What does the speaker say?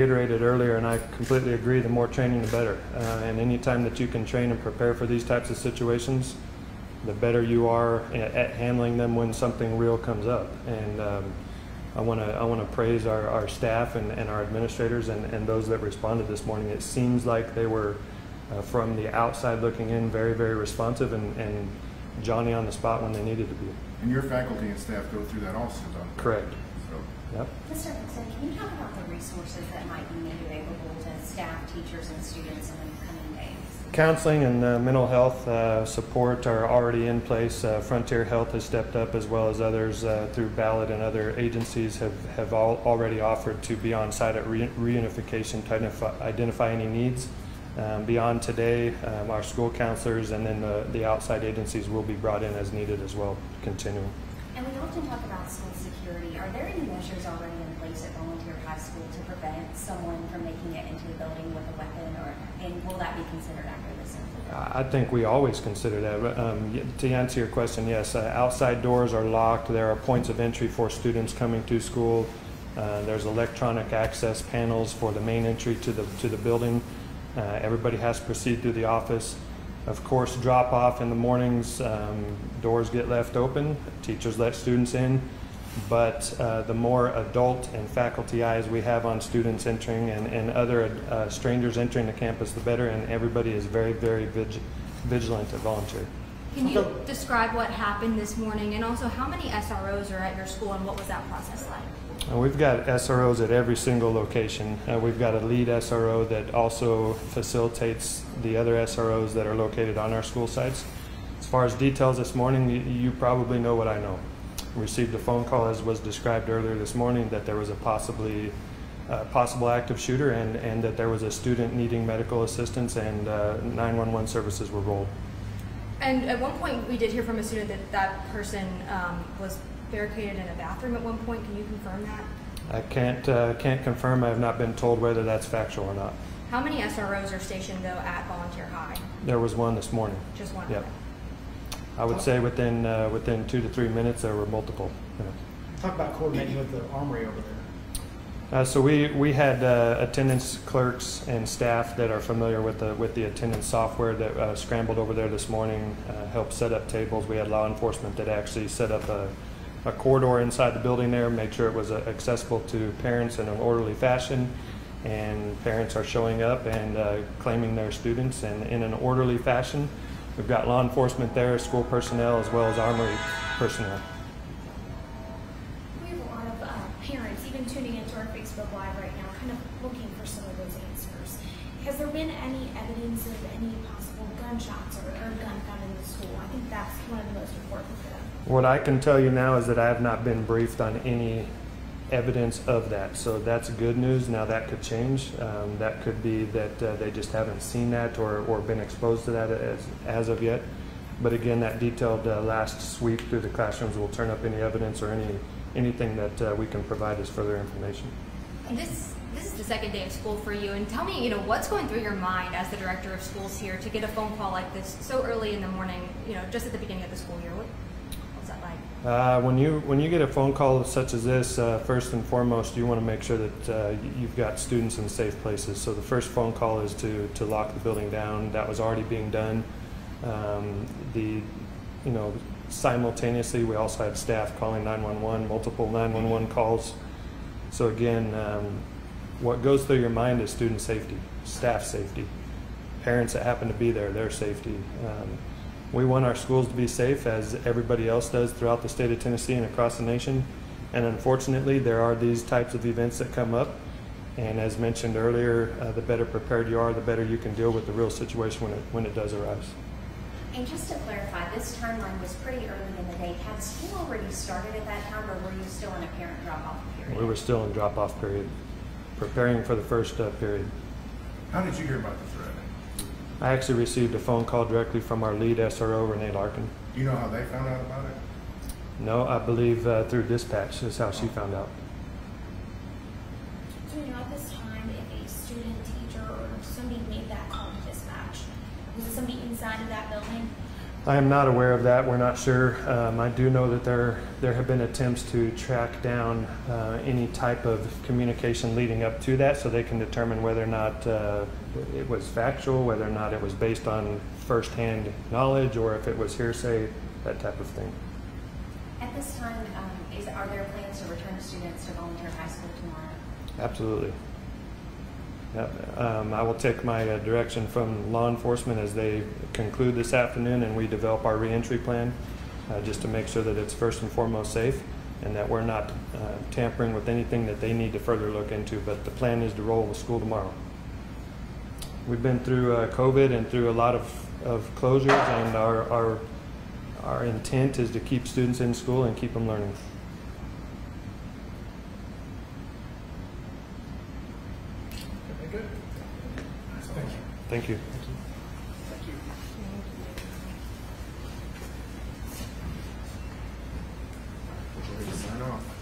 Reiterated earlier, and I completely agree, the more training the better, and any time that you can train and prepare for these types of situations, the better you are at handling them when something real comes up. And I want to praise our staff and our administrators and those that responded this morning. It seems like they were from the outside looking in very, very responsive and Johnny on the spot when they needed to be. And your faculty and staff go through that also, don't they? Correct. Yep. Mr. Hawkins, can you talk about the resources that might be made available to staff, teachers, and students in the coming days? Counseling and mental health support are already in place. Frontier Health has stepped up, as well as others through Ballot and other agencies have already offered to be on site at reunification to identify any needs. Beyond today, our school counselors and then the outside agencies will be brought in as needed as well, continuing. And we often talk about school security. Are there any measures already in place at Volunteer High School to prevent someone from making it into the building with a weapon, and will that be considered after this incident? I think we always consider that. To answer your question, yes, outside doors are locked. There are points of entry for students coming to school. There's electronic access panels for the main entry to the building. Everybody has to proceed through the office. Of course, drop off in the mornings, doors get left open, teachers let students in, but the more adult and faculty eyes we have on students entering and other strangers entering the campus, the better, and everybody is very, very vigilant at Volunteer. Can you describe what happened this morning, and also how many SROs are at your school and what was that process like? We've got SROs at every single location. We've got a lead SRO that also facilitates the other SROs that are located on our school sites. As far as details this morning, you probably know what I know. We received a phone call, as was described earlier this morning, that there was a possible active shooter and that there was a student needing medical assistance, and 911 services were rolled. And at one point we did hear from a student that that person was barricaded in a bathroom at one point. Can you confirm that? I can't confirm. I have not been told whether that's factual or not. How many SROs are stationed though at Volunteer High? There was one this morning. Just one? Yep. I would say within 2 to 3 minutes there were multiple. Yeah. Talk about coordinating with the armory over there. So we had attendance clerks and staff that are familiar with the attendance software that scrambled over there this morning, helped set up tables. We had law enforcement that actually set up a corridor inside the building there, made sure it was accessible to parents in an orderly fashion, and parents are showing up and claiming their students and in an orderly fashion. We've got law enforcement there, school personnel, as well as armory personnel. We have a lot of parents even tuning into our Facebook Live right now, kind of looking for some of those answers. Has there been any evidence of any possible gunshots or a gun found in the school? I think that's one of the most important for them. What I can tell you now is that I have not been briefed on any evidence of that, so that's good news. Now that could change. That could be that they just haven't seen that or been exposed to that as of yet. But again, that detailed last sweep through the classrooms will turn up any evidence or anything that we can provide as further information. And this is the second day of school for you, and tell me, what's going through your mind as the director of schools here to get a phone call like this so early in the morning, just at the beginning of the school year? What's that like? When you get a phone call such as this, first and foremost, you want to make sure that you've got students in safe places. So the first phone call is to lock the building down. That was already being done. Simultaneously, we also had staff calling 911, multiple 911 calls. So again, what goes through your mind is student safety, staff safety, parents that happen to be there, their safety. We want our schools to be safe, as everybody else does throughout the state of Tennessee and across the nation. And unfortunately, there are these types of events that come up. And as mentioned earlier, the better prepared you are, the better you can deal with the real situation when it does arise. And just to clarify, this timeline was pretty early in the day. Had school already started at that time, or were you still in a parent drop-off period? We were still in drop-off period, preparing for the first period. How did you hear about the threat? I actually received a phone call directly from our lead SRO, Renee Larkin. Do you know how they found out about it? No, I believe through dispatch is how she found out. Do you know at this time if a student, teacher, or somebody made that call to dispatch? Was it somebody inside of that building? I am not aware of that. We're not sure. I do know that there have been attempts to track down any type of communication leading up to that, so they can determine whether or not it was factual, whether or not it was based on firsthand knowledge, or if it was hearsay, that type of thing. At this time, are there plans to return students to Volunteer High School tomorrow? Absolutely. Yep. I will take my direction from law enforcement as they conclude this afternoon and we develop our reentry plan, just to make sure that it's first and foremost safe and that we're not tampering with anything that they need to further look into. But the plan is to roll with school tomorrow. We've been through COVID and through a lot of closures, and our intent is to keep students in school and keep them learning. Good. Thank you. Ready to sign off.